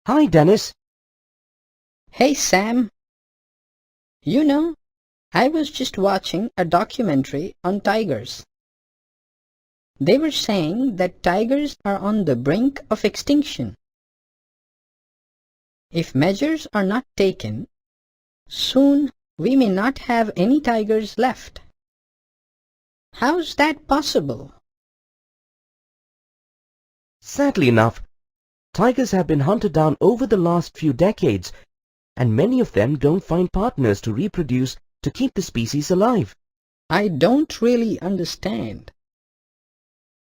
Hi, Dennis. Hey Sam, you know, I was just watching a documentary on tigers. They were saying that tigers are on the brink of extinction. If measures are not taken, soon we may not have any tigers left. How's that possible? Sadly enough, tigers have been hunted down over the last few decades, and many of them don't find partners to reproduce to keep the species alive. I don't really understand.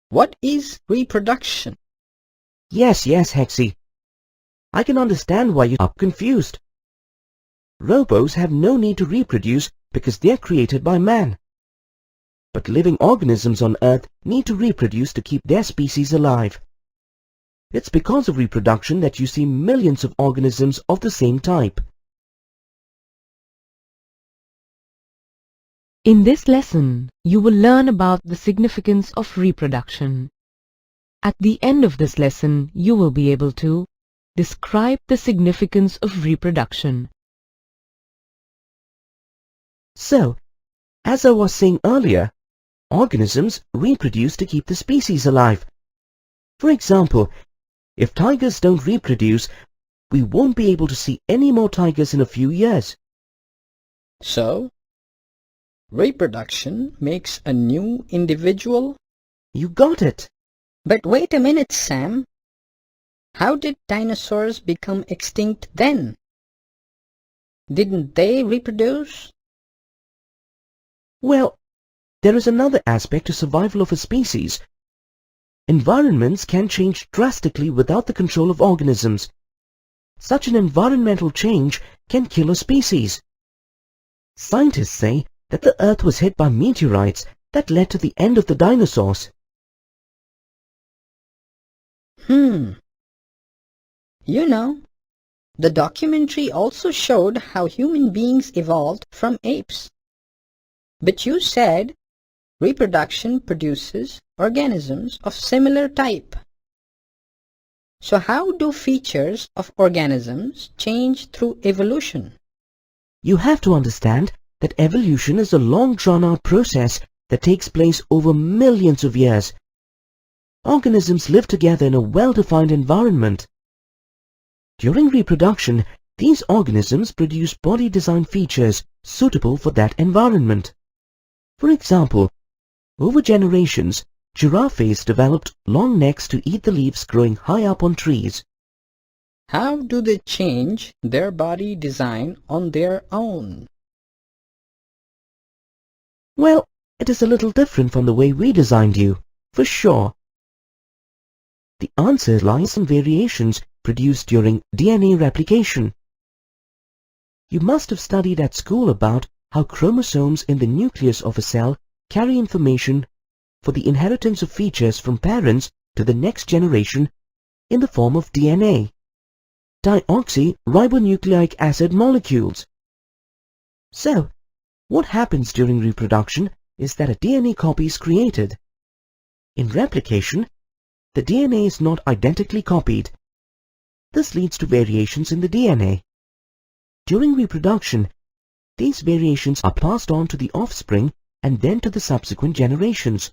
What is reproduction? Yes, Hexie. I can understand why you are confused. Robos have no need to reproduce because they are created by man. But living organisms on Earth need to reproduce to keep their species alive. It's because of reproduction that you see millions of organisms of the same type. In this lesson, you will learn about the significance of reproduction. At the end of this lesson, you will be able to describe the significance of reproduction. So, as I was saying earlier, organisms reproduce to keep the species alive. For example, if tigers don't reproduce, we won't be able to see any more tigers in a few years. So, reproduction makes a new individual? You got it. But wait a minute, Sam. How did dinosaurs become extinct then? Didn't they reproduce? Well, there is another aspect to survival of a species. Environments can change drastically without the control of organisms. Such an environmental change can kill a species. Scientists say that the Earth was hit by meteorites that led to the end of the dinosaurs. You know, the documentary also showed how human beings evolved from apes. But you said reproduction produces organisms of similar type. So how do features of organisms change through evolution? You have to understand that evolution is a long drawn-out process that takes place over millions of years. Organisms live together in a well-defined environment. During reproduction, these organisms produce body design features suitable for that environment. For example, over generations, giraffes developed long necks to eat the leaves growing high up on trees. How do they change their body design on their own? Well, it is a little different from the way we designed you, for sure. The answer lies in variations produced during DNA replication. You must have studied at school about how chromosomes in the nucleus of a cell carry information for the inheritance of features from parents to the next generation in the form of DNA, deoxyribonucleic acid molecules. So, what happens during reproduction is that a DNA copy is created. In replication, the DNA is not identically copied. This leads to variations in the DNA. During reproduction, these variations are passed on to the offspring and then to the subsequent generations.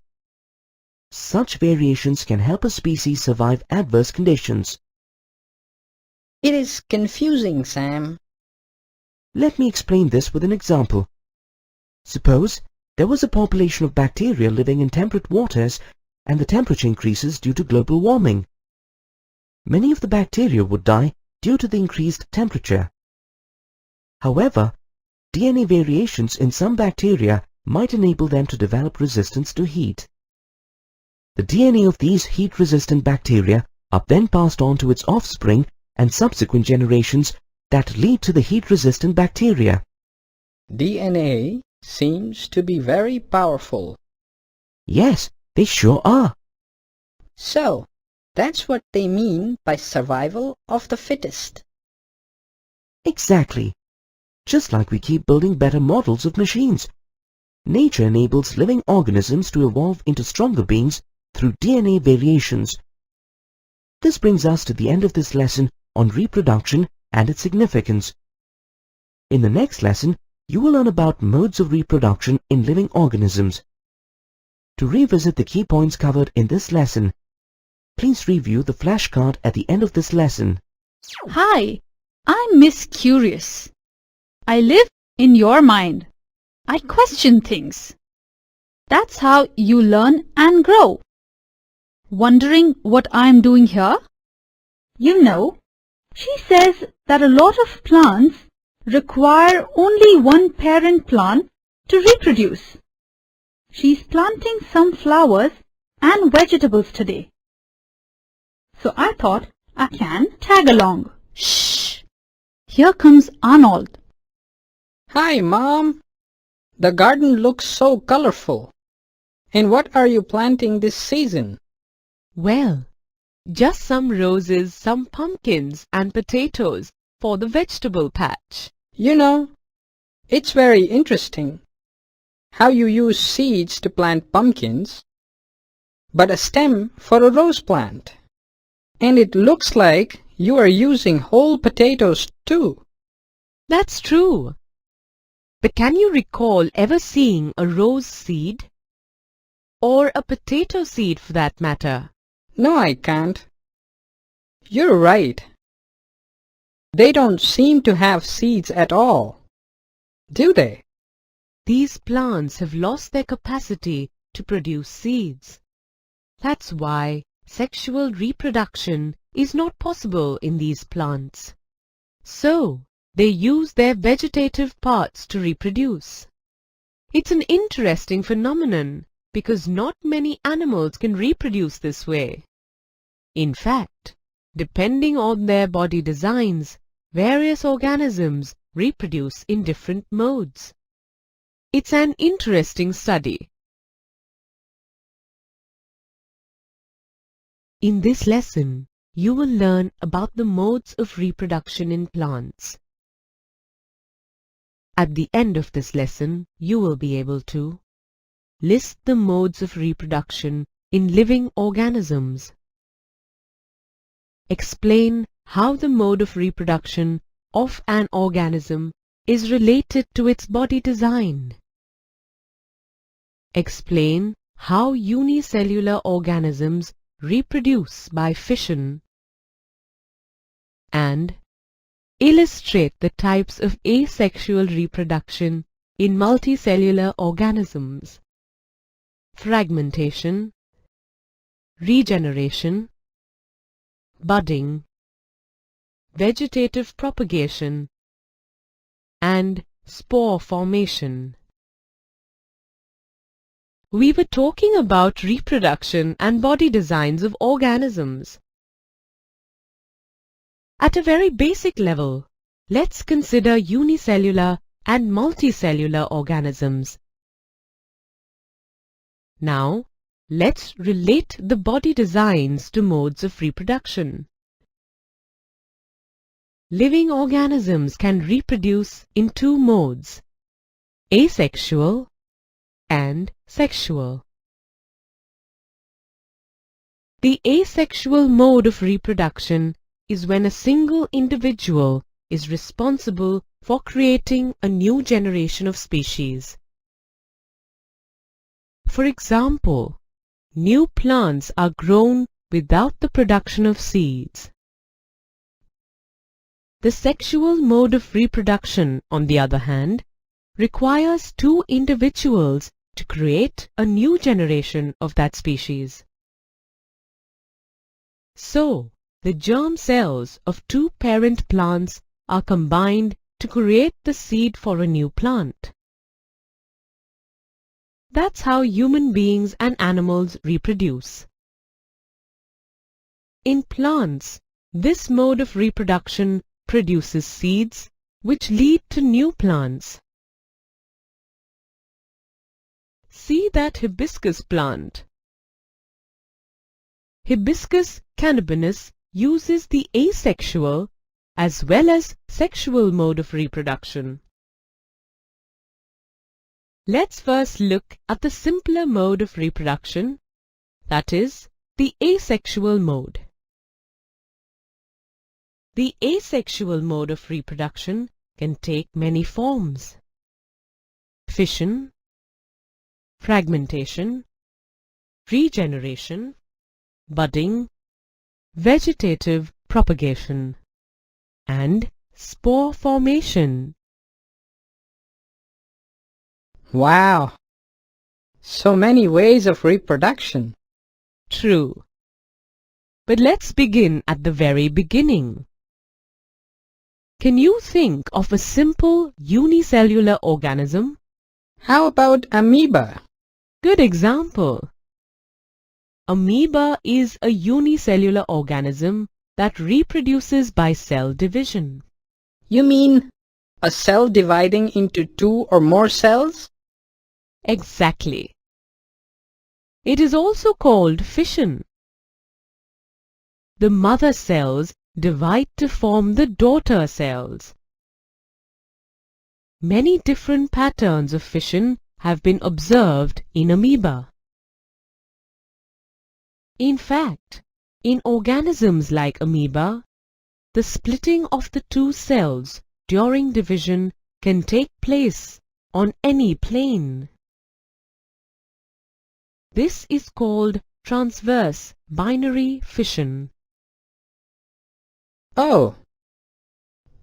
Such variations can help a species survive adverse conditions. It is confusing, Sam. Let me explain this with an example. Suppose there was a population of bacteria living in temperate waters and the temperature increases due to global warming. Many of the bacteria would die due to the increased temperature. However, DNA variations in some bacteria might enable them to develop resistance to heat. The DNA of these heat-resistant bacteria are then passed on to its offspring and subsequent generations that lead to the heat-resistant bacteria. DNA seems to be very powerful. Yes, they sure are. So, that's what they mean by survival of the fittest. Exactly. Just like we keep building better models of machines. Nature enables living organisms to evolve into stronger beings through DNA variations. This brings us to the end of this lesson on reproduction and its significance. In the next lesson, you will learn about modes of reproduction in living organisms. To revisit the key points covered in this lesson, please review the flashcard at the end of this lesson. Hi, I'm Miss Curious. I live in your mind. I question things. That's how you learn and grow. Wondering what I'm doing here? You know, she says that a lot of plants require only one parent plant to reproduce. She's planting some flowers and vegetables today. So I thought I can tag along. Shh! Here comes Arnold. Hi, Mom. The garden looks so colorful. And what are you planting this season? Well, just some roses, some pumpkins and potatoes for the vegetable patch. You know, it's very interesting how you use seeds to plant pumpkins, but a stem for a rose plant. And it looks like you are using whole potatoes too. That's true. But can you recall ever seeing a rose seed? Or a potato seed for that matter? No, I can't. You're right. They don't seem to have seeds at all, do they? These plants have lost their capacity to produce seeds. That's why sexual reproduction is not possible in these plants. So, they use their vegetative parts to reproduce. It's an interesting phenomenon because not many animals can reproduce this way. In fact, depending on their body designs, various organisms reproduce in different modes. It's an interesting study. In this lesson, you will learn about the modes of reproduction in plants. At the end of this lesson, you will be able to list the modes of reproduction in living organisms. Explain how the mode of reproduction of an organism is related to its body design. Explain how unicellular organisms reproduce by fission. And illustrate the types of asexual reproduction in multicellular organisms: fragmentation, regeneration, budding, vegetative propagation, and spore formation. We were talking about reproduction and body designs of organisms. At a very basic level, let's consider unicellular and multicellular organisms. Now, let's relate the body designs to modes of reproduction. Living organisms can reproduce in two modes: asexual and sexual. The asexual mode of reproduction is when a single individual is responsible for creating a new generation of species. For example, new plants are grown without the production of seeds. The sexual mode of reproduction, on the other hand, requires two individuals to create a new generation of that species. So, the germ cells of two parent plants are combined to create the seed for a new plant. That's how human beings and animals reproduce. In plants, this mode of reproduction produces seeds which lead to new plants. See that hibiscus plant. Hibiscus cannabinus uses the asexual as well as sexual mode of reproduction. Let's first look at the simpler mode of reproduction, that is, the asexual mode. The asexual mode of reproduction can take many forms: fission, fragmentation, regeneration, budding, vegetative propagation, and spore formation. Wow! So many ways of reproduction. True. But let's begin at the very beginning. Can you think of a simple unicellular organism? How about amoeba? Good example. Amoeba is a unicellular organism that reproduces by cell division. You mean a cell dividing into two or more cells? Exactly. It is also called fission. The mother cells divide to form the daughter cells. Many different patterns of fission have been observed in amoeba. In fact, in organisms like amoeba, the splitting of the two cells during division can take place on any plane. This is called transverse binary fission. Oh,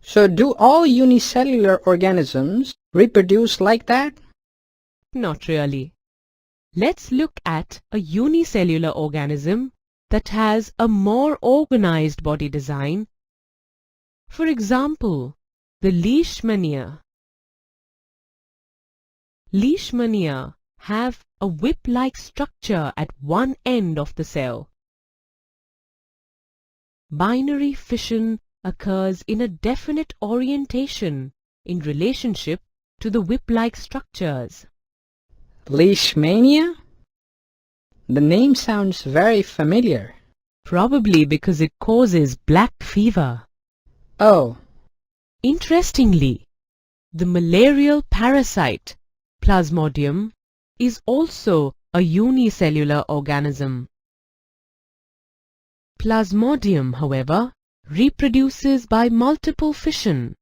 so do all unicellular organisms reproduce like that? Not really. Let's look at a unicellular organism that has a more organized body design. For example, the Leishmania. Leishmania have a whip-like structure at one end of the cell. Binary fission occurs in a definite orientation in relationship to the whip-like structures. Leishmania? The name sounds very familiar. Probably because it causes black fever. Oh, Interestingly, the malarial parasite Plasmodium is also a unicellular organism. Plasmodium, however, reproduces by multiple fission.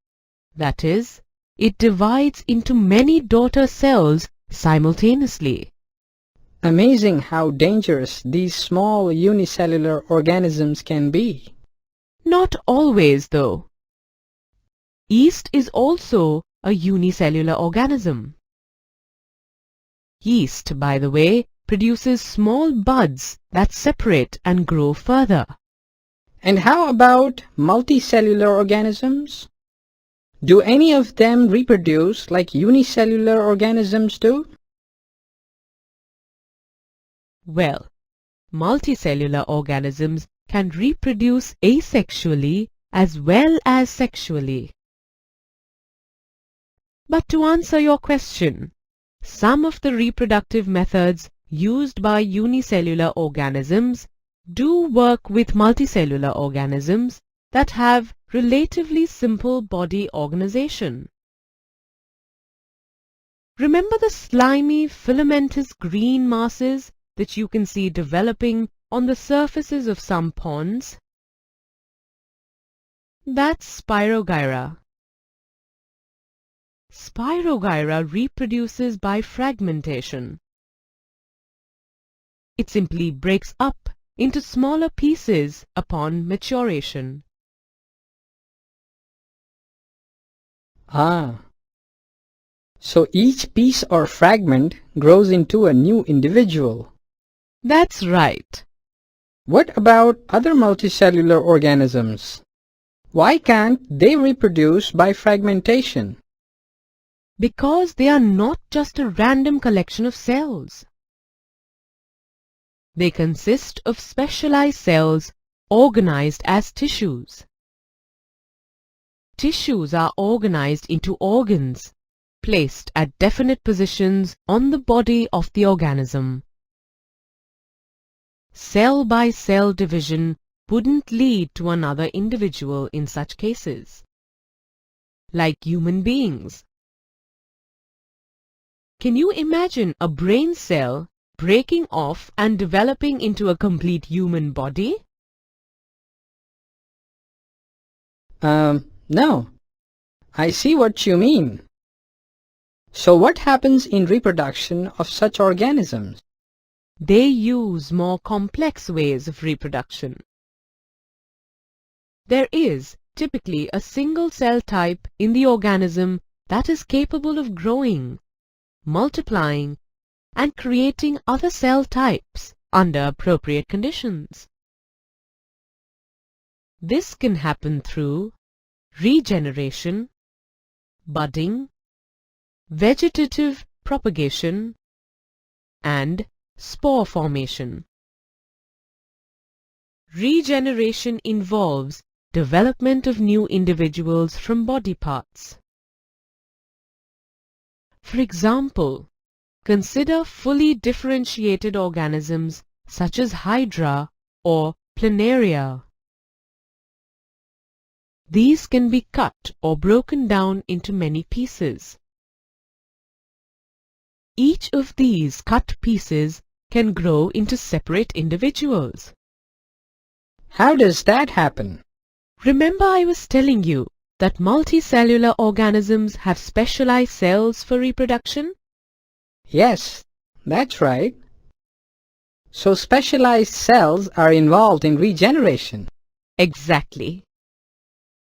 That is, it divides into many daughter cells simultaneously. amazing how dangerous these small unicellular organisms can be. Not always, though. Yeast is also a unicellular organism. Yeast, by the way, produces small buds that separate and grow further. And how about multicellular organisms? Do any of them reproduce like unicellular organisms do? Well, multicellular organisms can reproduce asexually as well as sexually. But to answer your question, some of the reproductive methods used by unicellular organisms do work with multicellular organisms that have relatively simple body organization. Remember the slimy filamentous green masses that you can see developing on the surfaces of some ponds? That's Spirogyra. Spirogyra reproduces by fragmentation. It simply breaks up into smaller pieces upon maturation. Ah, so each piece or fragment grows into a new individual. That's right. What about other multicellular organisms? Why can't they reproduce by fragmentation? Because they are not just a random collection of cells. They consist of specialized cells organized as tissues. Tissues are organized into organs, placed at definite positions on the body of the organism. Cell-by-cell division wouldn't lead to another individual in such cases, like human beings. Can you imagine a brain cell breaking off and developing into a complete human body? No. I see what you mean. So what happens in reproduction of such organisms? They use more complex ways of reproduction. There is typically a single cell type in the organism that is capable of growing, multiplying, and creating other cell types under appropriate conditions. This can happen through regeneration, budding, vegetative propagation, and spore formation. Regeneration involves development of new individuals from body parts. For example, consider fully differentiated organisms such as Hydra or Planaria. These can be cut or broken down into many pieces. Each of these cut pieces can grow into separate individuals. How does that happen? Remember I was telling you that multicellular organisms have specialized cells for reproduction? Yes, that's right. So specialized cells are involved in regeneration. Exactly.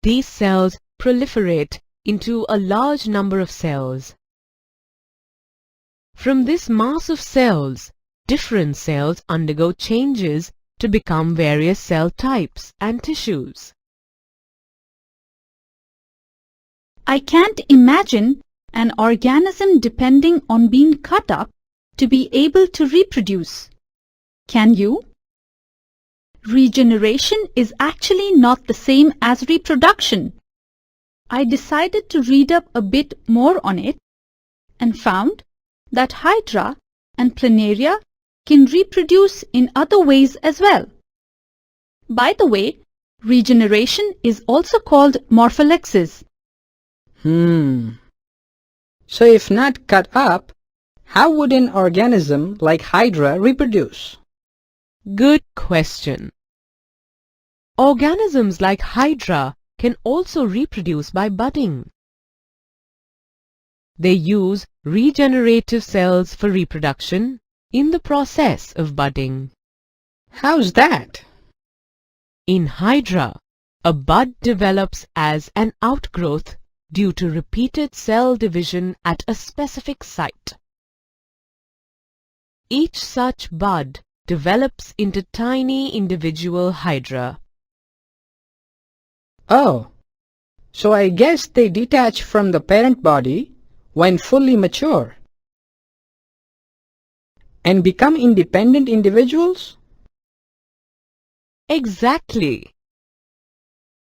These cells proliferate into a large number of cells. From this mass of cells, different cells undergo changes to become various cell types and tissues. I can't imagine an organism depending on being cut up to be able to reproduce. Can you? Regeneration is actually not the same as reproduction. I decided to read up a bit more on it and found that Hydra and Planaria can reproduce in other ways as well. By the way, regeneration is also called morpholepsis. So if not cut up, how would an organism like Hydra reproduce? Good question. Organisms like Hydra can also reproduce by budding. They use regenerative cells for reproduction in the process of budding. How's that? In Hydra, a bud develops as an outgrowth due to repeated cell division at a specific site. Each such bud develops into tiny individual Hydra. Oh, so I guess they detach from the parent body when fully mature and become independent individuals? Exactly.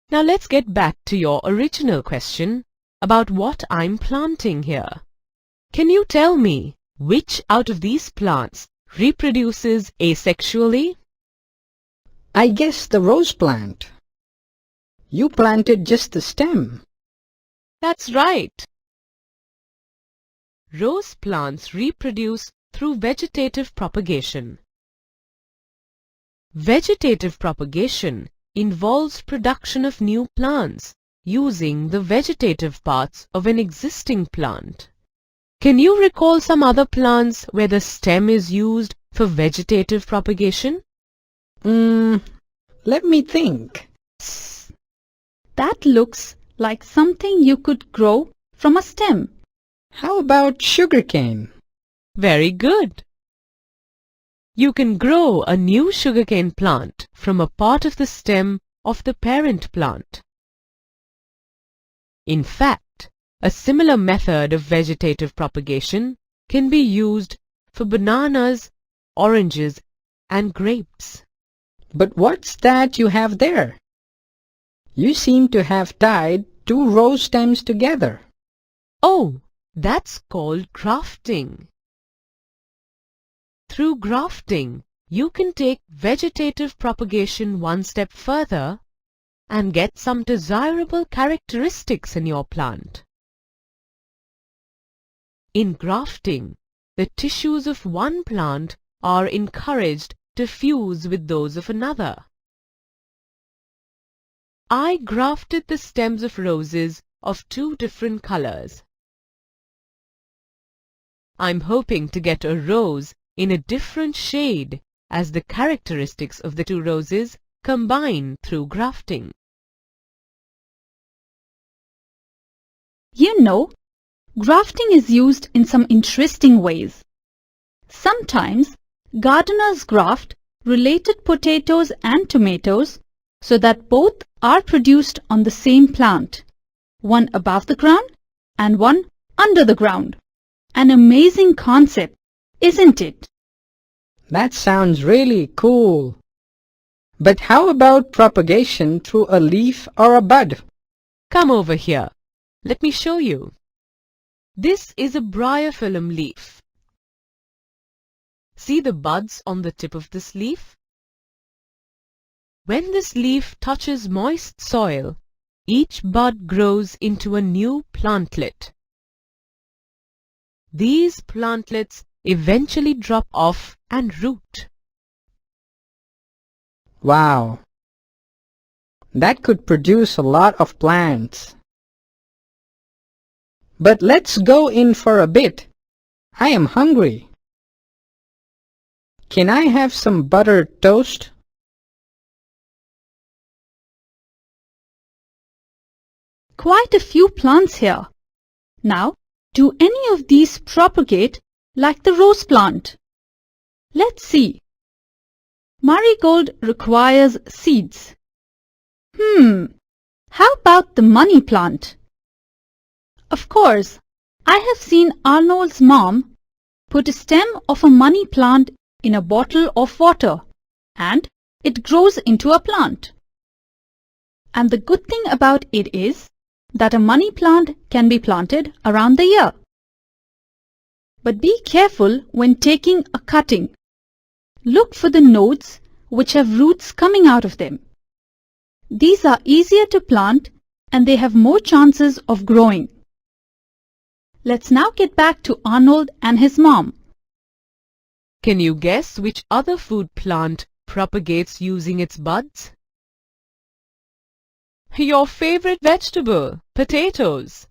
Now let's get back to your original question about what I'm planting here. Can you tell me which out of these plants reproduces asexually? I guess the rose plant. You planted just the stem. That's right. Rose plants reproduce through vegetative propagation. Vegetative propagation involves production of new plants using the vegetative parts of an existing plant. Can you recall some other plants where the stem is used for vegetative propagation? Let me think. That looks like something you could grow from a stem. How about sugarcane? Very good. You can grow a new sugarcane plant from a part of the stem of the parent plant. In fact, a similar method of vegetative propagation can be used for bananas, oranges, and grapes. But what's that you have there? You seem to have tied two rose stems together. Oh, that's called grafting. Through grafting, you can take vegetative propagation one step further and get some desirable characteristics in your plant. In grafting, the tissues of one plant are encouraged to fuse with those of another. I grafted the stems of roses of 2 different colors. I'm hoping to get a rose in a different shade as the characteristics of the 2 roses combine through grafting. You know, grafting is used in some interesting ways. Sometimes gardeners graft related potatoes and tomatoes so that both are produced on the same plant, one above the ground and one under the ground. An amazing concept, isn't it? That sounds really cool. But how about propagation through a leaf or a bud? Come over here. Let me show you. This is a bryophyllum leaf. See the buds on the tip of this leaf? When this leaf touches moist soil, each bud grows into a new plantlet. These plantlets eventually drop off and root. Wow! That could produce a lot of plants. But let's go in for a bit. I am hungry. Can I have some buttered toast? Quite a few plants here. Now, do any of these propagate like the rose plant? Let's see. Marigold requires seeds. How about the money plant? Of course, I have seen Arnold's mom put a stem of a money plant in a bottle of water and it grows into a plant. And the good thing about it is that a money plant can be planted around the year. But be careful when taking a cutting. Look for the nodes which have roots coming out of them. These are easier to plant and they have more chances of growing. Let's now get back to Arnold and his mom. Can you guess which other food plant propagates using its buds? Your favorite vegetable, potatoes.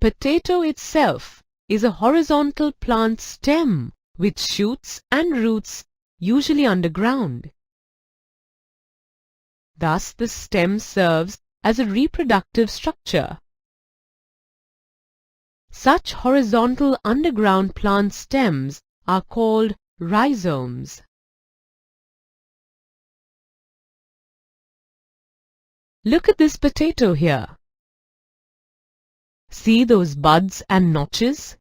Potato itself is a horizontal plant stem with shoots and roots usually underground. Thus, the stem serves as a reproductive structure. Such horizontal underground plant stems are called rhizomes. Look at this potato here. See those buds and notches?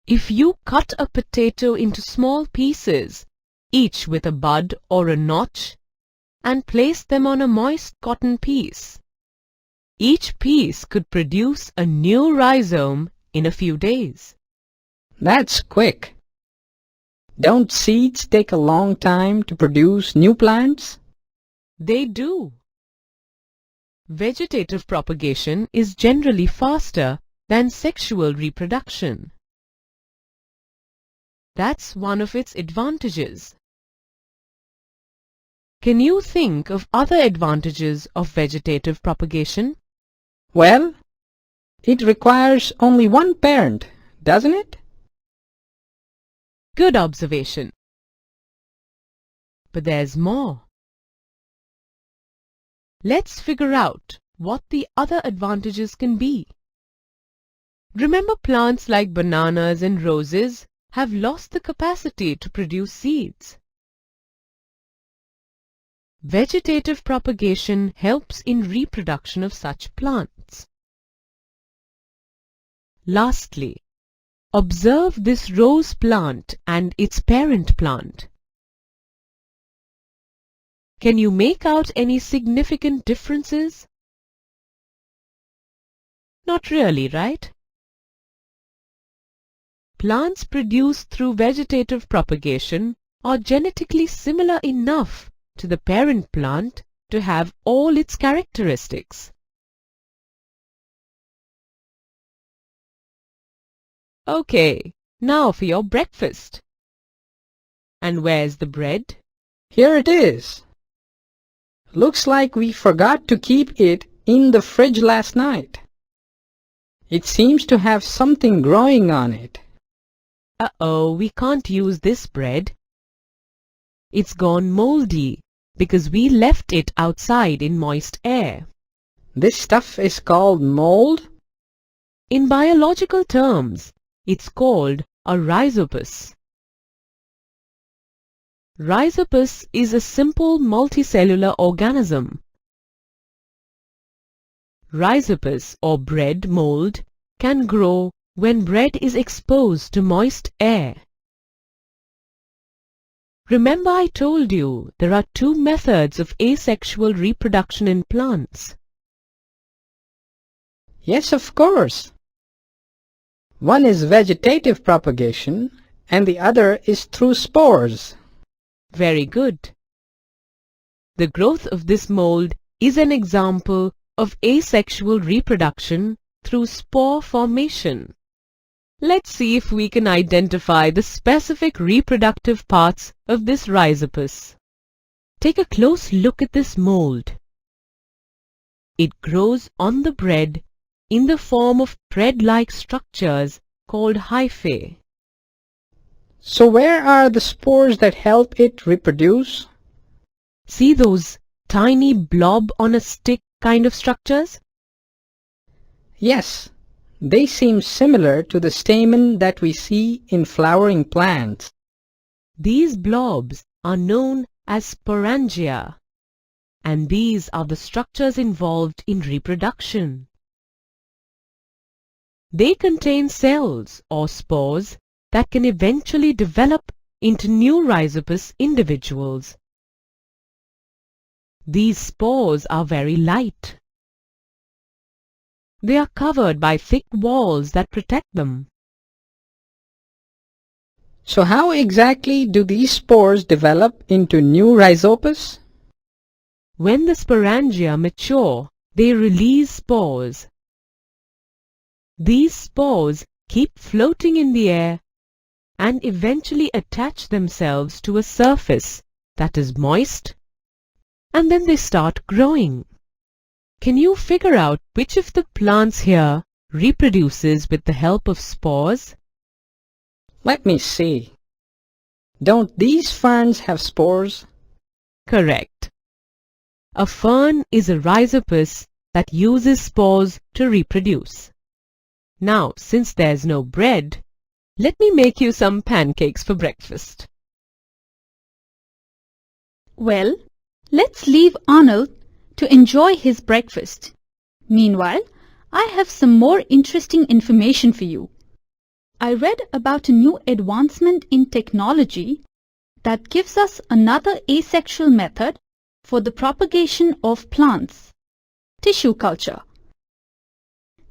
If you cut a potato into small pieces, each with a bud or a notch, and place them on a moist cotton piece, each piece could produce a new rhizome in a few days. That's quick. Don't seeds take a long time to produce new plants? They do. Vegetative propagation is generally faster than sexual reproduction. That's one of its advantages. Can you think of other advantages of vegetative propagation? Well, it requires only one parent, doesn't it? Good observation. But there's more. Let's figure out what the other advantages can be. Remember, plants like bananas and roses have lost the capacity to produce seeds. Vegetative propagation helps in reproduction of such plants. Lastly, observe this rose plant and its parent plant. Can you make out any significant differences? Not really, right? Plants produced through vegetative propagation are genetically similar enough to the parent plant to have all its characteristics. Okay, now for your breakfast. And where's the bread? Here it is. Looks like we forgot to keep it in the fridge last night. It seems to have something growing on it. Uh-oh, we can't use this bread. It's gone moldy because we left it outside in moist air. This stuff is called mold? In biological terms, it's called a rhizopus. Rhizopus is a simple multicellular organism. Rhizopus or bread mold can grow when bread is exposed to moist air. Remember I told you there are two methods of asexual reproduction in plants. Yes, of course. One is vegetative propagation and the other is through spores. Very good. The growth of this mold is an example of asexual reproduction through spore formation. Let's see if we can identify the specific reproductive parts of this rhizopus. Take a close look at this mold. It grows on the bread in the form of thread-like structures called hyphae. So where are the spores that help it reproduce? See those tiny blob on a stick kind of structures? Yes, they seem similar to the stamen that we see in flowering plants. These blobs are known as sporangia, and these are the structures involved in reproduction. They contain cells or spores that can eventually develop into new rhizopus individuals. These spores are very light. They are covered by thick walls that protect them. So how exactly do these spores develop into new rhizopus? When the sporangia mature, they release spores. These spores keep floating in the air and eventually attach themselves to a surface that is moist, and then they start growing. Can you figure out which of the plants here reproduces with the help of spores? Let me see. Don't these ferns have spores? Correct. A fern is a rhizopus that uses spores to reproduce. Now, since there's no bread, let me make you some pancakes for breakfast. Well, let's leave Arnold to enjoy his breakfast. Meanwhile, I have some more interesting information for you. I read about a new advancement in technology that gives us another asexual method for the propagation of plants, tissue culture.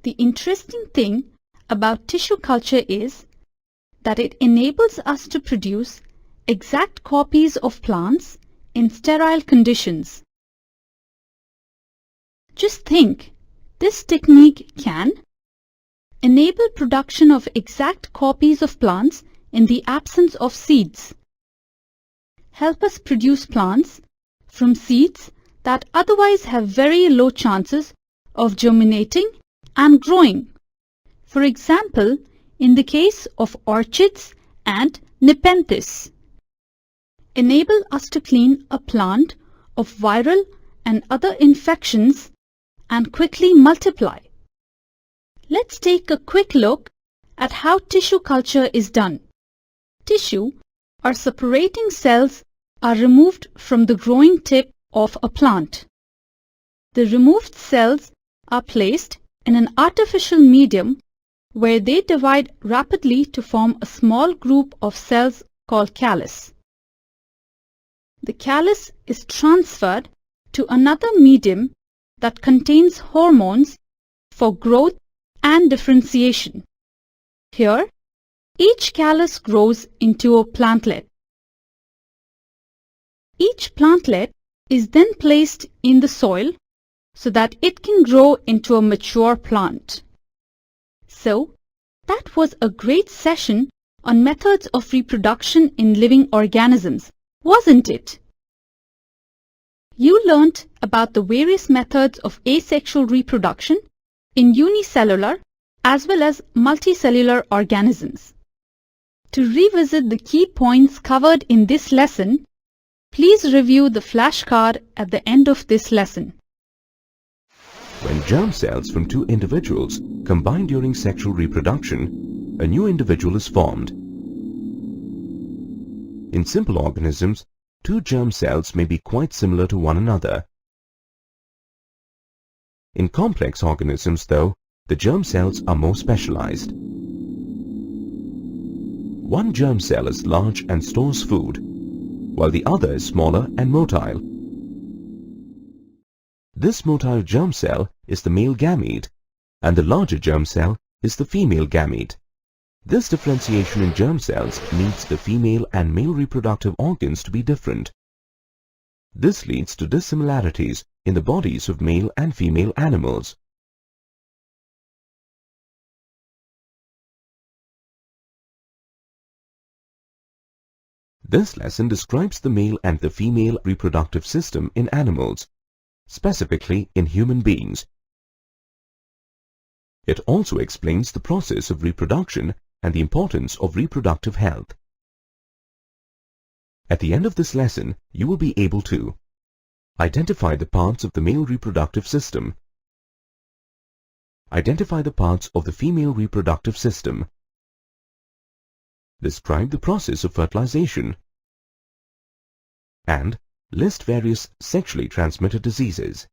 The interesting thing about tissue culture is that it enables us to produce exact copies of plants in sterile conditions. Just think, this technique can enable production of exact copies of plants in the absence of seeds, help us produce plants from seeds that otherwise have very low chances of germinating and growing. For example, in the case of orchids and nepenthes. Enable us to clean a plant of viral and other infections and quickly multiply. Let's take a quick look at how tissue culture is done. Tissue or separating cells are removed from the growing tip of a plant. The removed cells are placed in an artificial medium where they divide rapidly to form a small group of cells called callus. The callus is transferred to another medium that contains hormones for growth and differentiation. Here, each callus grows into a plantlet. Each plantlet is then placed in the soil so that it can grow into a mature plant. So, that was a great session on methods of reproduction in living organisms, wasn't it? You learnt about the various methods of asexual reproduction in unicellular as well as multicellular organisms. To revisit the key points covered in this lesson, please review the flashcard at the end of this lesson. When germ cells from two individuals combine during sexual reproduction, a new individual is formed. In simple organisms, two germ cells may be quite similar to one another. In complex organisms, though, the germ cells are more specialized. One germ cell is large and stores food, while the other is smaller and motile. This motile germ cell is the male gamete, and the larger germ cell is the female gamete. This differentiation in germ cells needs the female and male reproductive organs to be different. This leads to dissimilarities in the bodies of male and female animals. This lesson describes the male and the female reproductive system in animals, specifically in human beings. It also explains the process of reproduction and the importance of reproductive health. At the end of this lesson, you will be able to identify the parts of the male reproductive system, identify the parts of the female reproductive system, describe the process of fertilization, and list various sexually transmitted diseases.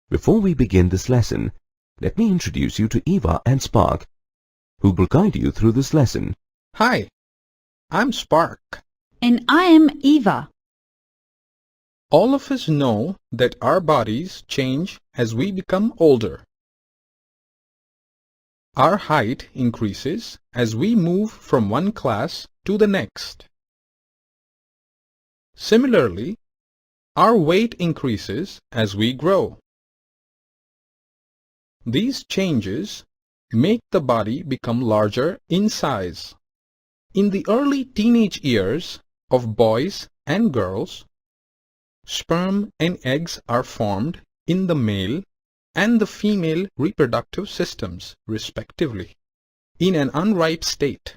Before we begin this lesson, let me introduce you to Eva and Spark, who will guide you through this lesson. Hi, I'm Spark. And I am Eva. All of us know that our bodies change as we become older. Our height increases as we move from one class to the next. Similarly, our weight increases as we grow. These changes make the body become larger in size. In the early teenage years of boys and girls, sperm and eggs are formed in the male and the female reproductive systems, respectively, in an unripe state.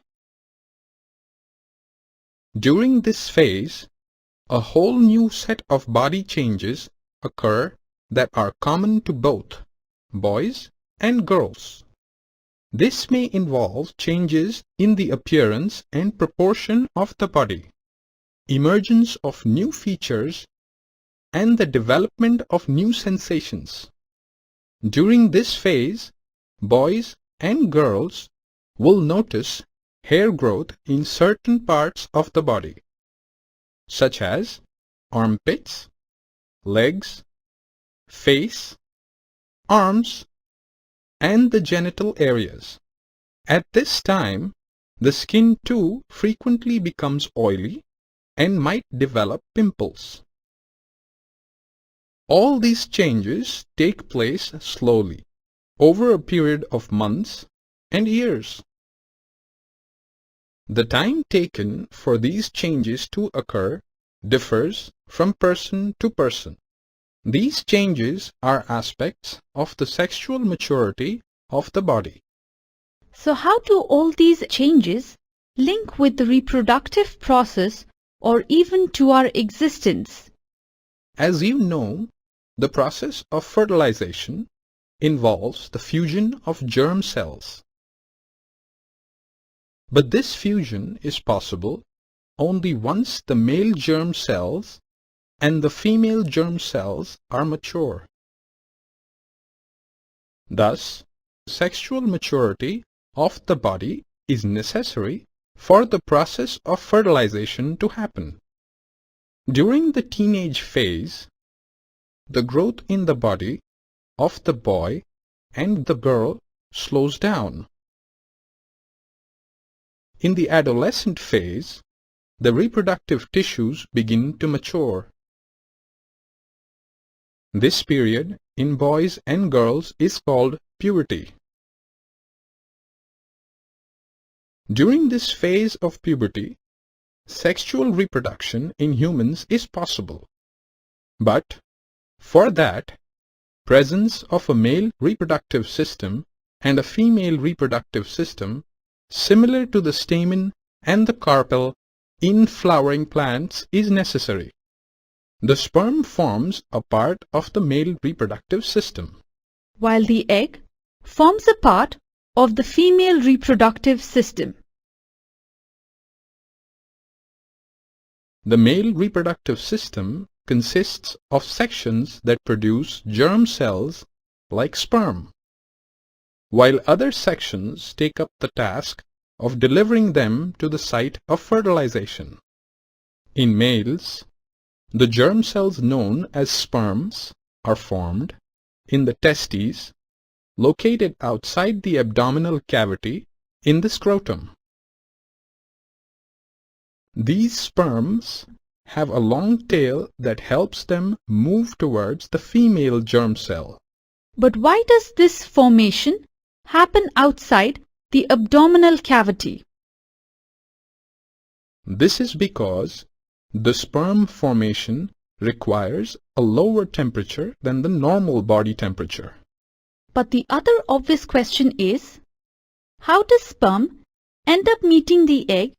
During this phase, a whole new set of body changes occur that are common to both boys and girls. This may involve changes in the appearance and proportion of the body, emergence of new features, and the development of new sensations. During this phase, boys and girls will notice hair growth in certain parts of the body, such as armpits, legs, face, arms, and the genital areas. At this time, the skin too frequently becomes oily and might develop pimples. All these changes take place slowly, over a period of months and years. The time taken for these changes to occur differs from person to person. These changes are aspects of the sexual maturity of the body. So how do all these changes link with the reproductive process or even to our existence? As you know, the process of fertilization involves the fusion of germ cells. But this fusion is possible only once the male germ cells and the female germ cells are mature. Thus, sexual maturity of the body is necessary for the process of fertilization to happen. During the teenage phase, the growth in the body of the boy and the girl slows down. In the adolescent phase, the reproductive tissues begin to mature. This period in boys and girls is called puberty. During this phase of puberty, sexual reproduction in humans is possible. But for that, presence of a male reproductive system and a female reproductive system similar to the stamen and the carpel in flowering plants is necessary. The sperm forms a part of the male reproductive system, while the egg forms a part of the female reproductive system. The male reproductive system consists of sections that produce germ cells like sperm, while other sections take up the task of delivering them to the site of fertilization. In males, the germ cells known as sperms are formed in the testes located outside the abdominal cavity in the scrotum. These sperms have a long tail that helps them move towards the female germ cell. But why does this formation happen outside the abdominal cavity? This is because the sperm formation requires a lower temperature than the normal body temperature. But the other obvious question is, how does sperm end up meeting the egg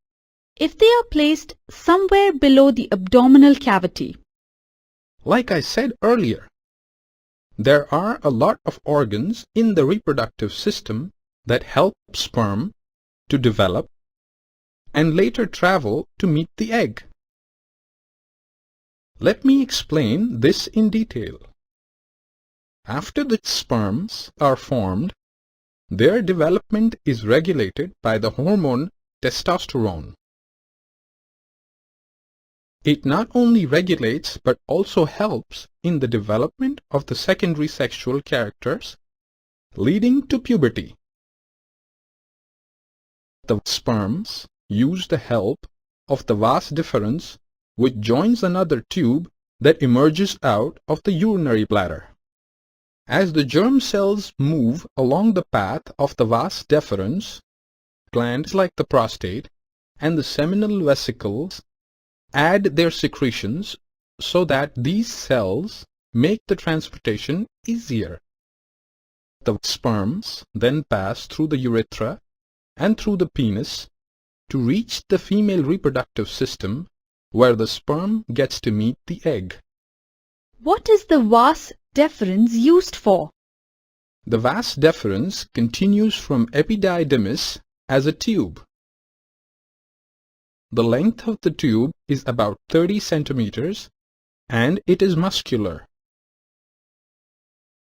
if they are placed somewhere below the abdominal cavity? Like I said earlier, there are a lot of organs in the reproductive system that help sperm to develop and later travel to meet the egg. Let me explain this in detail. After the sperms are formed, their development is regulated by the hormone testosterone. It not only regulates but also helps in the development of the secondary sexual characters, leading to puberty. The sperms use the help of the vas deferens, which joins another tube that emerges out of the urinary bladder. As the germ cells move along the path of the vas deferens, glands like the prostate and the seminal vesicles add their secretions so that these cells make the transportation easier. The sperms then pass through the urethra and through the penis to reach the female reproductive system, where the sperm gets to meet the egg. What is the vas deferens used for? The vas deferens continues from epididymis as a tube. The length of the tube is about 30 centimeters and it is muscular.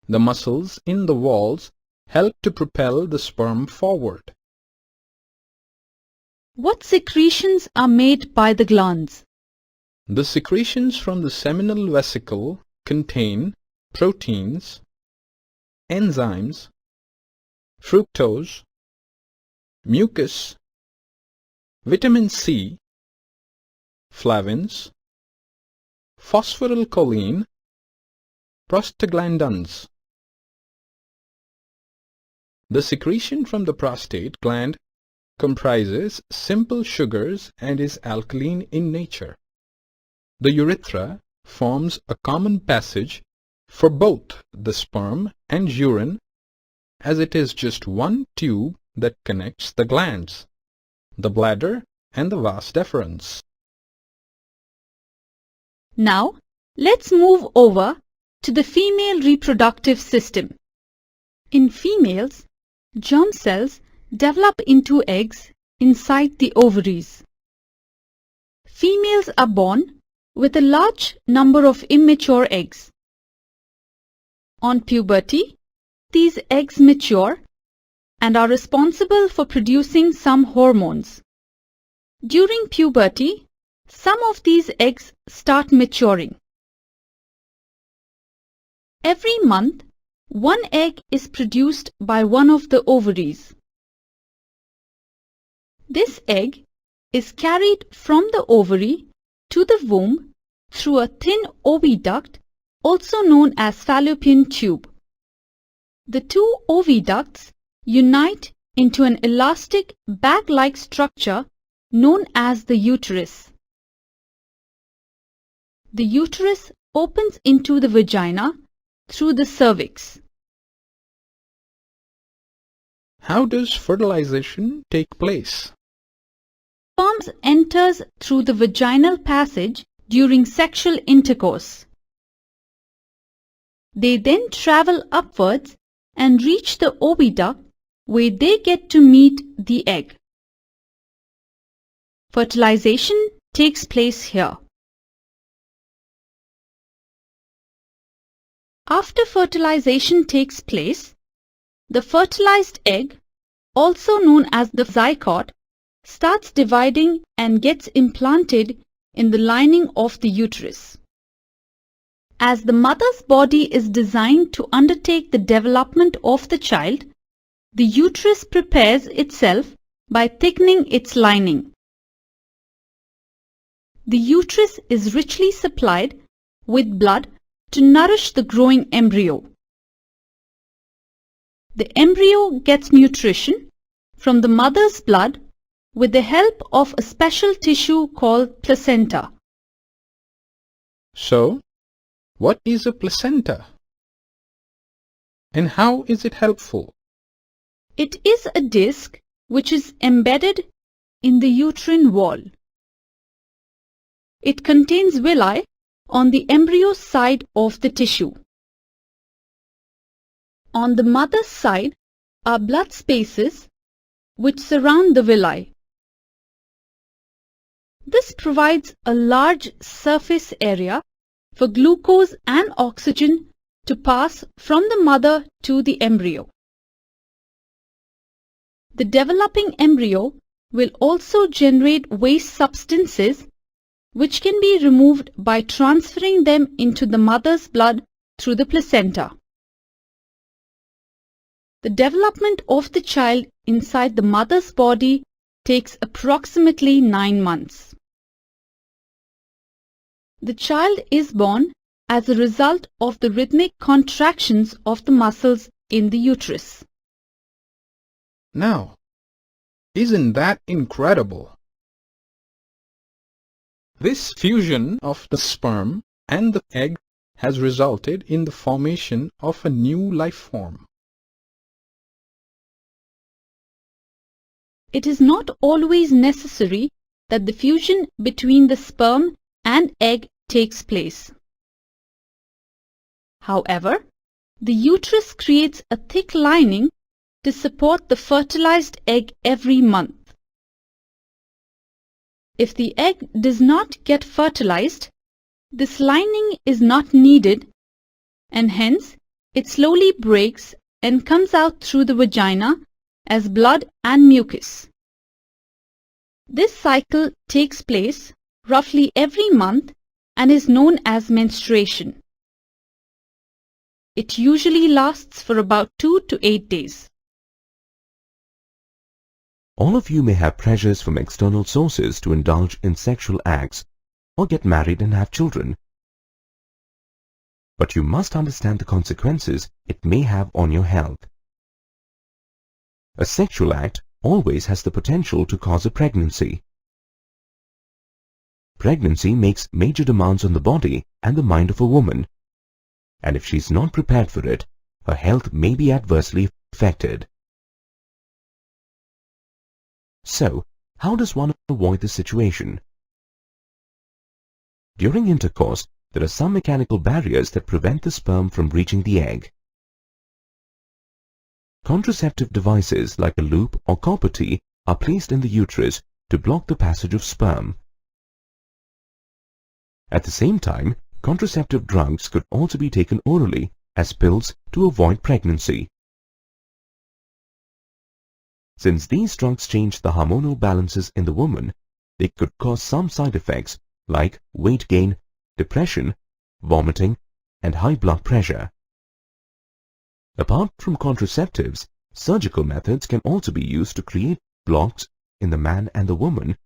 The muscles in the walls help to propel the sperm forward. What secretions are made by the glands? The secretions from the seminal vesicle contain proteins, enzymes, fructose, mucus, vitamin C, flavins, phosphorylcholine, prostaglandins. The secretion from the prostate gland comprises simple sugars and is alkaline in nature. The urethra forms a common passage for both the sperm and urine, as it is just one tube that connects the glands, the bladder and the vas deferens. Now, let's move over to the female reproductive system. In females, germ cells develop into eggs inside the ovaries. Females are born with a large number of immature eggs. On puberty, these eggs mature and are responsible for producing some hormones. During puberty, some of these eggs start maturing. Every month, one egg is produced by one of the ovaries. This egg is carried from the ovary to the womb through a thin oviduct, also known as fallopian tube. The two oviducts unite into an elastic bag-like structure known as the uterus. the uterus opens into the vagina through the cervix. How does fertilization take place? Sperm enters through the vaginal passage during sexual intercourse. They then travel upwards and reach the oviduct where they get to meet the egg. Fertilization takes place here. After fertilization takes place, the fertilized egg, also known as the zygote, starts dividing and gets implanted in the lining of the uterus. As the mother's body is designed to undertake the development of the child, the uterus prepares itself by thickening its lining. The uterus is richly supplied with blood to nourish the growing embryo. The embryo gets nutrition from the mother's blood with the help of a special tissue called placenta. So, what is a placenta? And how is it helpful? It is a disc which is embedded in the uterine wall. It contains villi on the embryo side of the tissue. On the mother's side are blood spaces which surround the villi. This provides a large surface area for glucose and oxygen to pass from the mother to the embryo. The developing embryo will also generate waste substances which can be removed by transferring them into the mother's blood through the placenta. The development of the child inside the mother's body takes approximately 9 months. The child is born as a result of the rhythmic contractions of the muscles in the uterus. Now, isn't that incredible? This fusion of the sperm and the egg has resulted in the formation of a new life form. It is not always necessary that the fusion between the sperm and egg takes place. However, the uterus creates a thick lining to support the fertilized egg every month. If the egg does not get fertilized, this lining is not needed and hence it slowly breaks and comes out through the vagina as blood and mucus. This cycle takes place roughly every month and is known as menstruation. It usually lasts for about 2 to 8 days. All of you may have pressures from external sources to indulge in sexual acts or get married and have children. But you must understand the consequences it may have on your health. A sexual act always has the potential to cause a pregnancy. Pregnancy makes major demands on the body and the mind of a woman, and if she is not prepared for it, her health may be adversely affected. So, how does one avoid this situation? During intercourse, there are some mechanical barriers that prevent the sperm from reaching the egg. Contraceptive devices like a loop or copper T are placed in the uterus to block the passage of sperm. At the same time, contraceptive drugs could also be taken orally as pills to avoid pregnancy. Since these drugs change the hormonal balances in the woman, they could cause some side effects like weight gain, depression, vomiting, and high blood pressure. Apart from contraceptives, surgical methods can also be used to create blocks in the man and the woman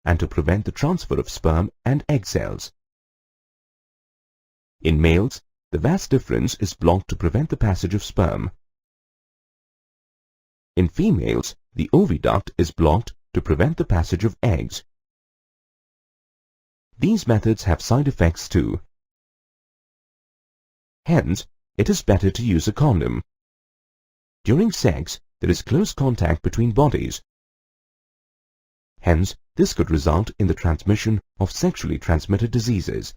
and to prevent the transfer of sperm and egg cells. In males, the vas deferens is blocked to prevent the passage of sperm. In females, the oviduct is blocked to prevent the passage of eggs. These methods have side effects too. Hence, it is better to use a condom. During sex, there is close contact between bodies. Hence, this could result in the transmission of sexually transmitted diseases.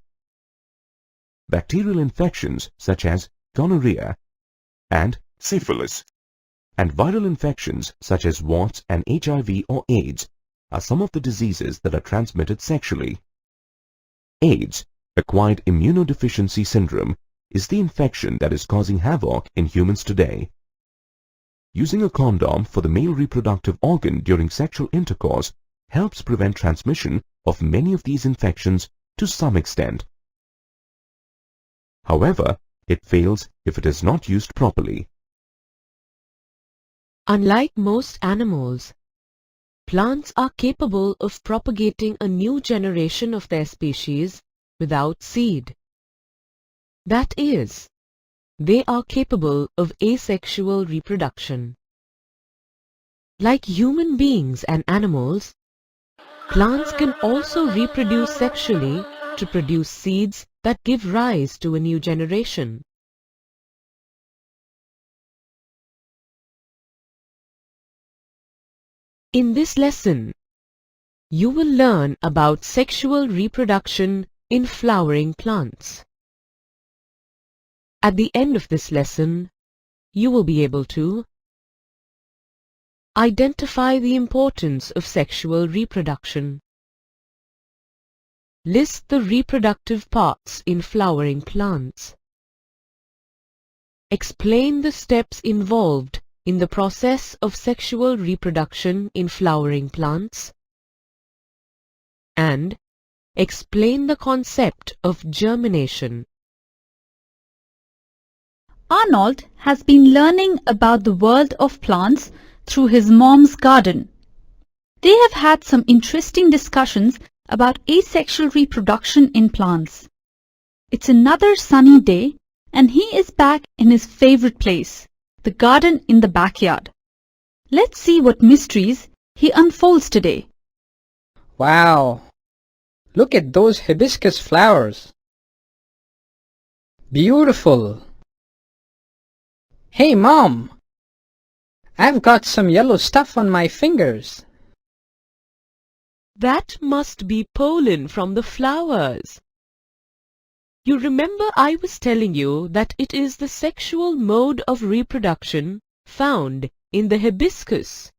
Bacterial infections such as gonorrhea and syphilis, and viral infections such as warts and HIV or AIDS are some of the diseases that are transmitted sexually. AIDS, acquired immunodeficiency syndrome, is the infection that is causing havoc in humans today. Using a condom for the male reproductive organ during sexual intercourse helps prevent transmission of many of these infections to some extent. However, it fails if it is not used properly. Unlike most animals, plants are capable of propagating a new generation of their species without seed. That is, they are capable of asexual reproduction. Like human beings and animals, plants can also reproduce sexually to produce seeds that give rise to a new generation. In this lesson, you will learn about sexual reproduction in flowering plants. At the end of this lesson, you will be able to identify the importance of sexual reproduction, list the reproductive parts in flowering plants, explain the steps involved in the process of sexual reproduction in flowering plants, and explain the concept of germination. Arnold has been learning about the world of plants through his mom's garden. They have had some interesting discussions about asexual reproduction in plants. It's another sunny day and he is back in his favorite place, the garden in the backyard. Let's see what mysteries he unfolds today. Wow! Look at those hibiscus flowers. Beautiful! Hey, Mom! I've got some yellow stuff on my fingers. That must be pollen from the flowers. You remember I was telling you that it is the sexual mode of reproduction found in the hibiscus.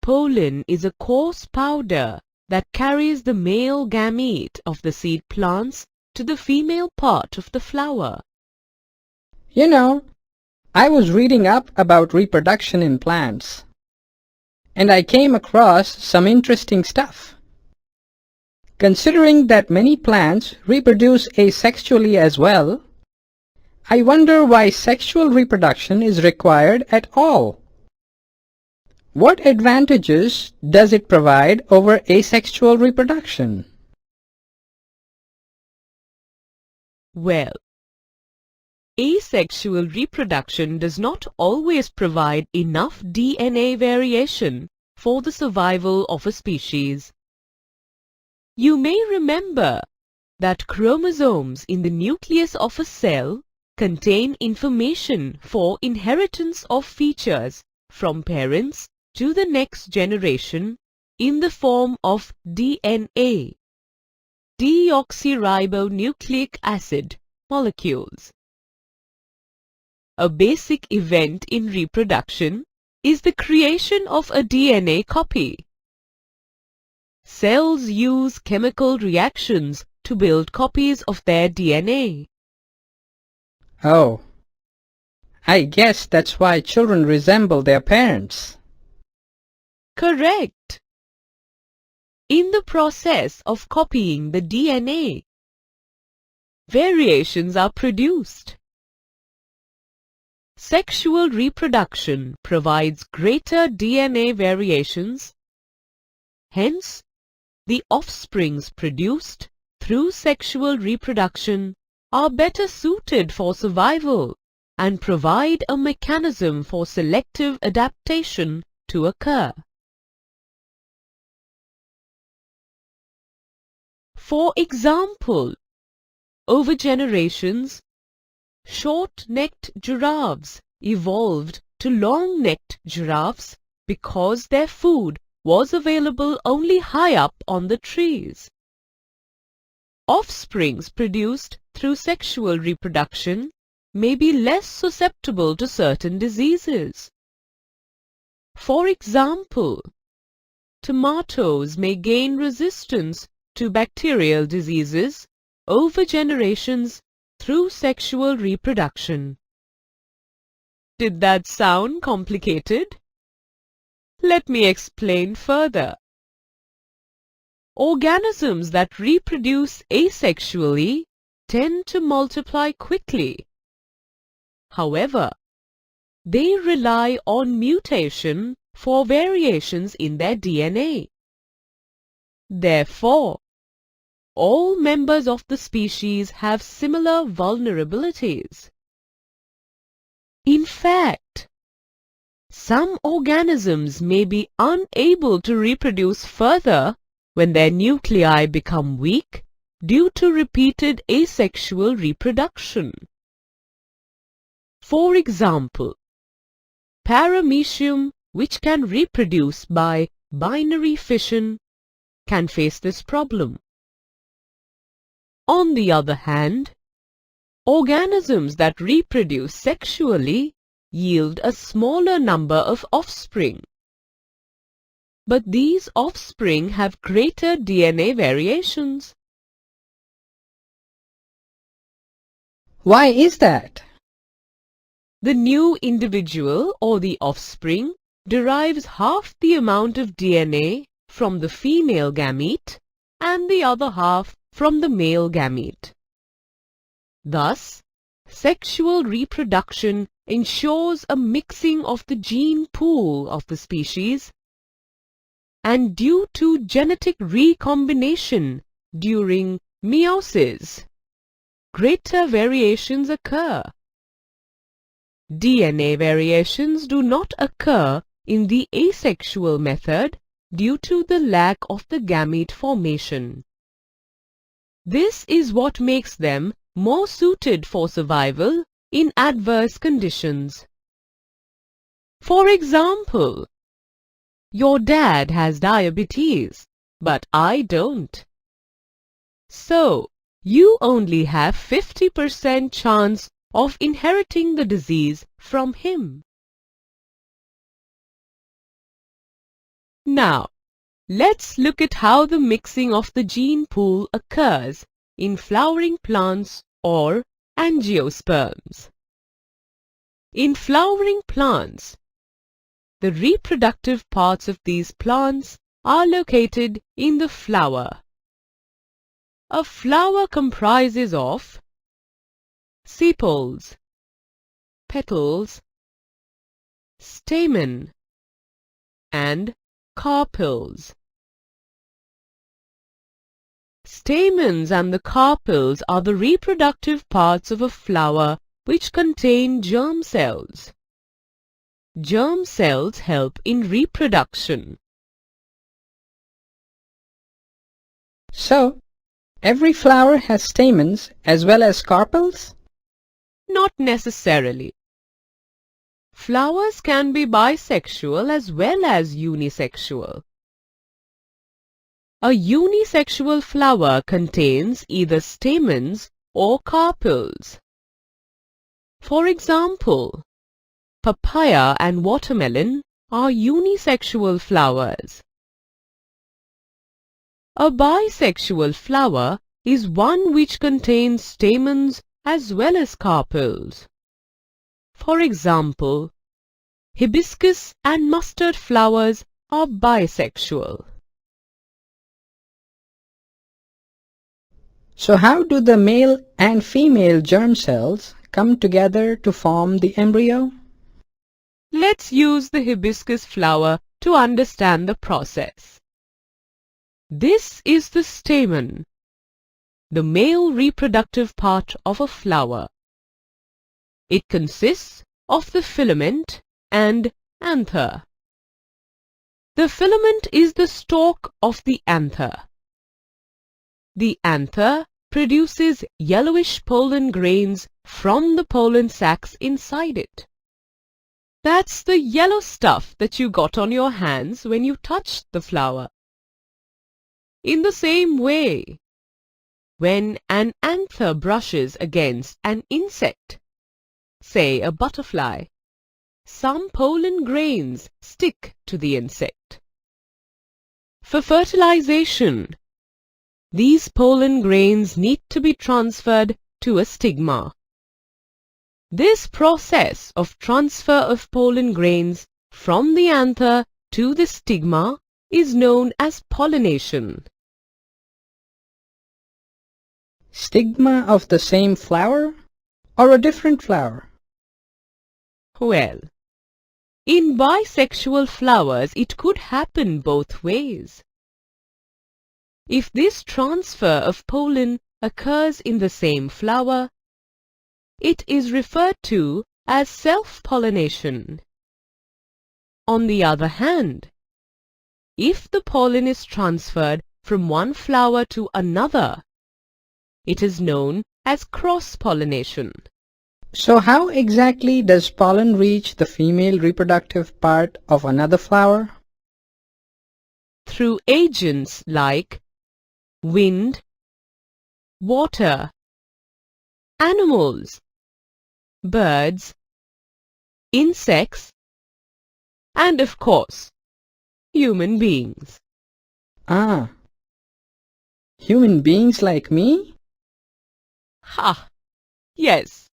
Pollen is a coarse powder that carries the male gamete of the seed plants to the female part of the flower. You know, I was reading up about reproduction in plants, and I came across some interesting stuff. Considering that many plants reproduce asexually as well, I wonder why sexual reproduction is required at all. What advantages does it provide over asexual reproduction? Well, asexual reproduction does not always provide enough DNA variation for the survival of a species. You may remember that chromosomes in the nucleus of a cell contain information for inheritance of features from parents to the next generation in the form of DNA, deoxyribonucleic acid molecules. A basic event in reproduction is the creation of a DNA copy. Cells use chemical reactions to build copies of their DNA. Oh, I guess that's why children resemble their parents. Correct. In the process of copying the DNA, variations are produced. Sexual reproduction provides greater DNA variations. Hence, the offsprings produced through sexual reproduction are better suited for survival and provide a mechanism for selective adaptation to occur. For example, over generations, short-necked giraffes evolved to long-necked giraffes because their food was available only high up on the trees. Offsprings produced through sexual reproduction may be less susceptible to certain diseases. For example, tomatoes may gain resistance to bacterial diseases over generations through sexual reproduction. Did that sound complicated? Let me explain further. Organisms that reproduce asexually tend to multiply quickly. However, they rely on mutation for variations in their DNA. Therefore, all members of the species have similar vulnerabilities. In fact, some organisms may be unable to reproduce further when their nuclei become weak due to repeated asexual reproduction. For example, Paramecium, which can reproduce by binary fission, can face this problem. On the other hand, organisms that reproduce sexually yield a smaller number of offspring. But these offspring have greater DNA variations. Why is that? The new individual or the offspring derives half the amount of DNA from the female gamete and the other half from the male gamete. Thus, sexual reproduction ensures a mixing of the gene pool of the species, and due to genetic recombination during meiosis, greater variations occur. DNA variations do not occur in the asexual method due to the lack of the gamete formation. This is what makes them more suited for survival in adverse conditions. For example, your dad has diabetes, but I don't. So, you only have 50% chance of inheriting the disease from him. Now, let's look at how the mixing of the gene pool occurs in flowering plants or angiosperms. In flowering plants, the reproductive parts of these plants are located in the flower. A flower comprises of sepals, petals, stamen, and carpels. Stamens and the carpels are the reproductive parts of a flower which contain germ cells. Germ cells help in reproduction. So, every flower has stamens as well as carpels? Not necessarily. Flowers can be bisexual as well as unisexual. A unisexual flower contains either stamens or carpels. For example, papaya and watermelon are unisexual flowers. A bisexual flower is one which contains stamens as well as carpels. For example, hibiscus and mustard flowers are bisexual. So how do the male and female germ cells come together to form the embryo? Let's use the hibiscus flower to understand the process. This is the stamen, the male reproductive part of a flower. It consists of the filament and anther. The filament is the stalk of the anther. The anther produces yellowish pollen grains from the pollen sacs inside it. That's the yellow stuff that you got on your hands when you touched the flower. In the same way, when an anther brushes against an insect, say a butterfly, some pollen grains stick to the insect. For fertilization, these pollen grains need to be transferred to a stigma. This process of transfer of pollen grains from the anther to the stigma is known as pollination. Stigma of the same flower or a different flower? Well, in bisexual flowers it could happen both ways. If this transfer of pollen occurs in the same flower, it is referred to as self-pollination. On the other hand, if the pollen is transferred from one flower to another, it is known as cross-pollination. So how exactly does pollen reach the female reproductive part of another flower? Through agents like wind, water, animals, birds, insects, and of course, human beings. Ah, human beings like me? Ha! Yes,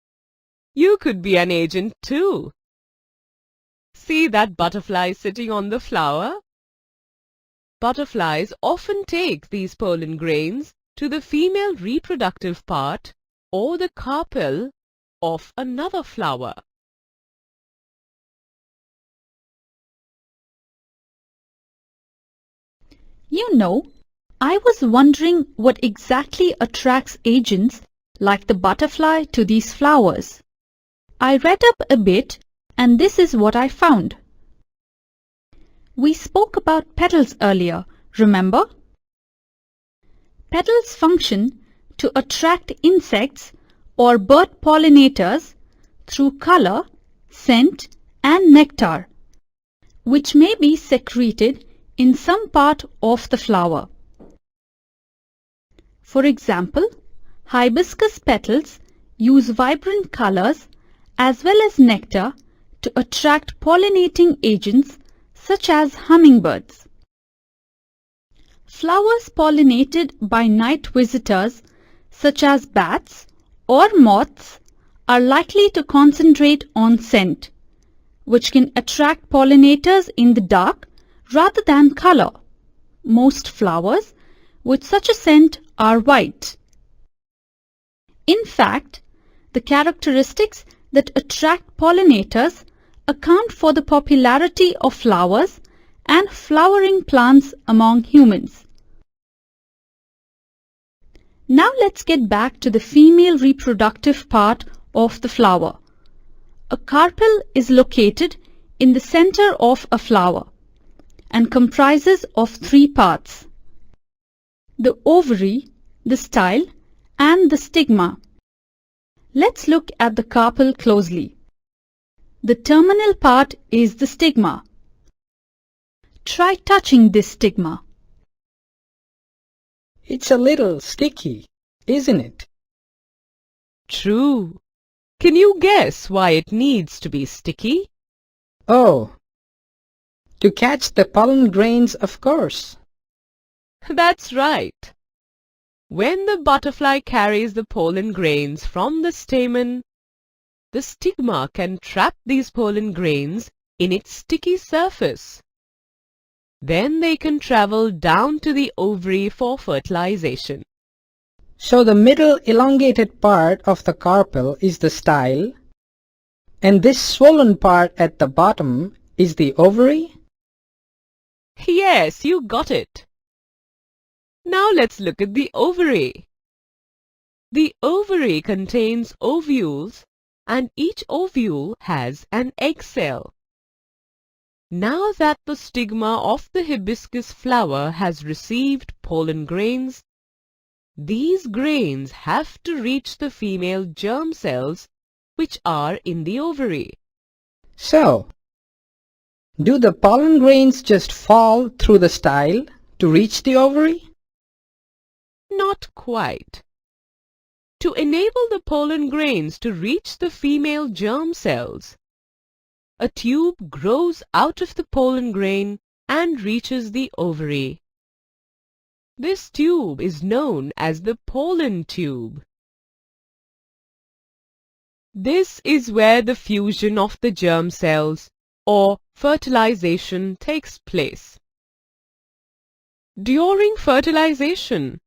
you could be an agent too. See that butterfly sitting on the flower? Butterflies often take these pollen grains to the female reproductive part or the carpel of another flower. You know, I was wondering what exactly attracts agents like the butterfly to these flowers. I read up a bit and this is what I found. We spoke about petals earlier, remember? Petals function to attract insects or bird pollinators through color, scent and nectar, which may be secreted in some part of the flower. For example, hibiscus petals use vibrant colors as well as nectar to attract pollinating agents such as hummingbirds. Flowers pollinated by night visitors such as bats or moths are likely to concentrate on scent, which can attract pollinators in the dark rather than color. Most flowers with such a scent are white. In fact, the characteristics that attract pollinators account for the popularity of flowers and flowering plants among humans. Now let's get back to the female reproductive part of the flower. A carpel is located in the center of a flower and comprises of three parts: the ovary, the style, and the stigma. Let's look at the carpel closely. The terminal part is the stigma. Try touching this stigma. It's a little sticky, isn't it? True. Can you guess why it needs to be sticky? Oh, to catch the pollen grains, of course. That's right. When the butterfly carries the pollen grains from the stamen, the stigma can trap these pollen grains in its sticky surface. Then they can travel down to the ovary for fertilization. So the middle elongated part of the carpel is the style, and this swollen part at the bottom is the ovary? Yes, you got it. Now let's look at the ovary. The ovary contains ovules and each ovule has an egg cell. Now that the stigma of the hibiscus flower has received pollen grains, these grains have to reach the female germ cells which are in the ovary. So, do the pollen grains just fall through the style to reach the ovary? Not quite. To enable the pollen grains to reach the female germ cells, a tube grows out of the pollen grain and reaches the ovary. This tube is known as the pollen tube. This is where the fusion of the germ cells or fertilization takes place. During fertilization,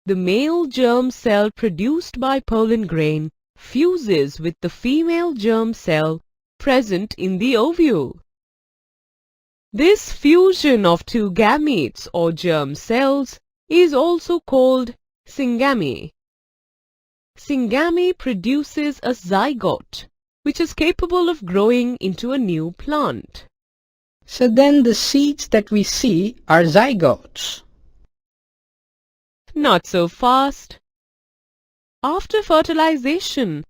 the male germ cell produced by pollen grain fuses with the female germ cell present in the ovule. This fusion of two gametes or germ cells is also called syngamy. Syngamy produces a zygote, which is capable of growing into a new plant. So then the seeds that we see are zygotes. Not so fast. After fertilization,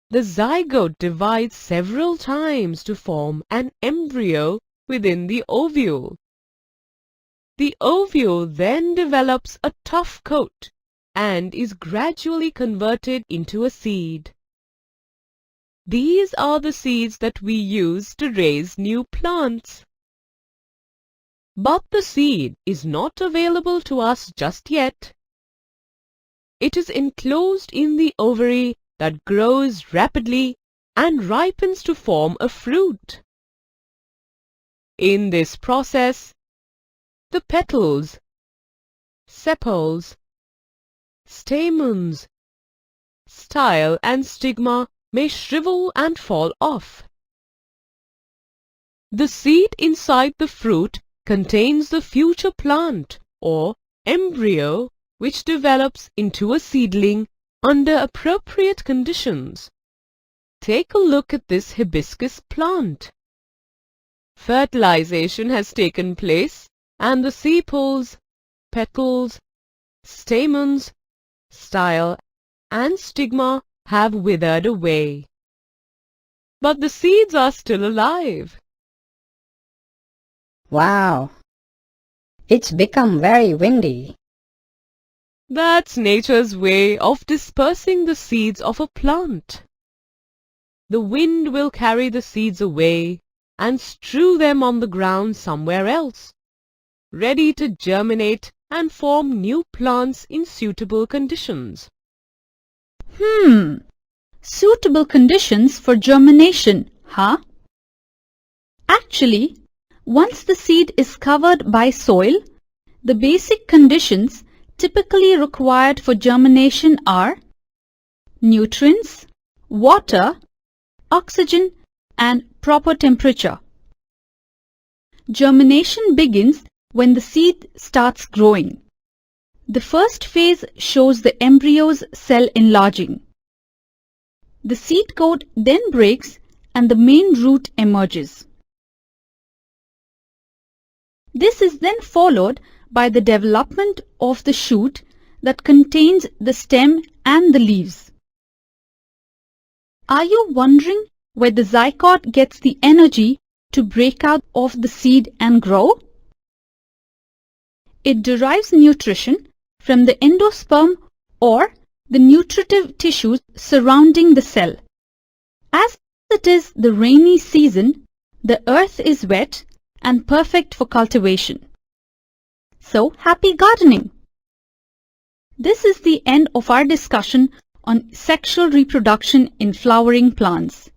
the zygote divides several times to form an embryo within the ovule. The ovule then develops a tough coat and is gradually converted into a seed. These are the seeds that we use to raise new plants. But the seed is not available to us just yet. It is enclosed in the ovary that grows rapidly and ripens to form a fruit. In this process, the petals, sepals, stamens, style and stigma may shrivel and fall off. The seed inside the fruit contains the future plant or embryo which develops into a seedling under appropriate conditions. Take a look at this hibiscus plant. Fertilization has taken place and the sepals, petals, stamens, style and stigma have withered away. But the seeds are still alive. Wow! It's become very windy. That's nature's way of dispersing the seeds of a plant. The wind will carry the seeds away and strew them on the ground somewhere else, ready to germinate and form new plants in suitable conditions. Suitable conditions for germination, huh? Actually, once the seed is covered by soil, the basic conditions typically required for germination are nutrients, water, oxygen, and proper temperature. Germination begins when the seed starts growing. The first phase shows the embryo's cell enlarging. The seed coat then breaks and the main root emerges. This is then followed by the development of the shoot that contains the stem and the leaves. Are you wondering where the zygote gets the energy to break out of the seed and grow? It derives nutrition from the endosperm or the nutritive tissues surrounding the cell. As it is the rainy season, the earth is wet and perfect for cultivation. So, happy gardening! This is the end of our discussion on sexual reproduction in flowering plants.